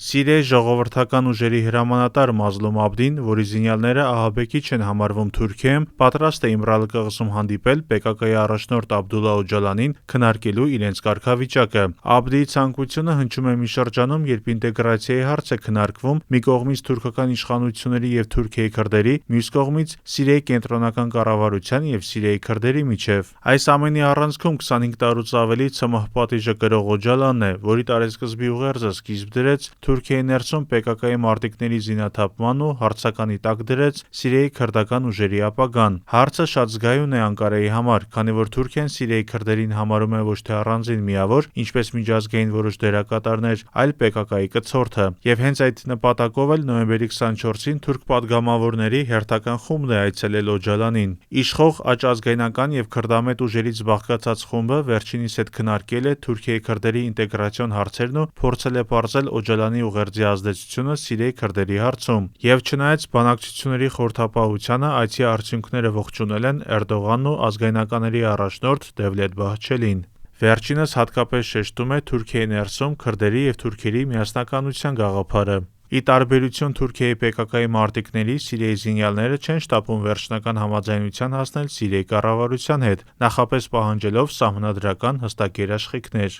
Սիրիայի ժողովրդական ուժերի հրամանատար Մազլում Աբդին, որի զինյալները ահաբեկիչ են համարվում Թուրքիայում, պատրաստ է Իմրալի կղզում հանդիպել PKK-ի առաջնորդ Աբդուլլա Օջալանին քննարկելու իրենց կարգավիճակը։ Աբդիի ցանկությունը հնչում է մի շրջանում, երբ ինտեգրացիայի հարց է քննարկվում մի կողմից թուրքական իշխանությունների և Թուրքիայի քրդերի, մյուս կողմից Սիրիայի կենտրոնական կառավարության և Սիրիայի քրդերի միջև։ Այս ամենի առանցքում 25 տարուց ավելի ՑՄՀ պատիժը կրող Օջալանն է, որի տարեսկզբի ուղերձը սկիզբ դրեց Թուրքիայի ներսում PKK-ի մարտիկների զինաթափման ու հարձականի տակ դրեց Սիրիայի քրդական ուժերի ապագան։ Հարցը շատ զգայուն է Անկարայի համար, քանի որ Թուրքիան Սիրիայի քրդերին համարում է ոչ թե առանձին միավոր, ինչպես միջազգային որոշ դերակատարներ, այլ PKK-ի կցորդը։ Եվ հենց այդ նպատակով էլ նոյեմբերի 24-ին թուրք պատգամավորների հերթական խումբն է այցելել Օջալանին։ Իշխող աճազգայնական և քրդամետ ուժերից բաղկացած խումբը վերջինիս հետ քննարկել է Թուրքիայի քրդերի ինտեգրացիոն հարցերն ու փորձել է պարզել Օջալանի ուղերձի ազդեցությունը Սիրիայի քրդերի հարցում։ Եվ չնայած բանակցությունների խորհրդապահությանը, այցի արդյունքները ողջունել են Էրդողանն ու ազգայնականների առաջնորդ Դևլետ Բահչելին։ Վերջինս հատկապես շեշտում է Թուրքիայի ներսում քրդերի և թուրքերի միասնականության գաղափարը։ Ի տարբերություն Թուրքիայի PKK-ի մարտիկների, Սիրիայի զինյալները չեն շտապում վերջնական համաձայնության հասնել Սիրիայի կառավարության հետ, նախապես պահանջելով սահմանադրական հստակ երաշխիքներ։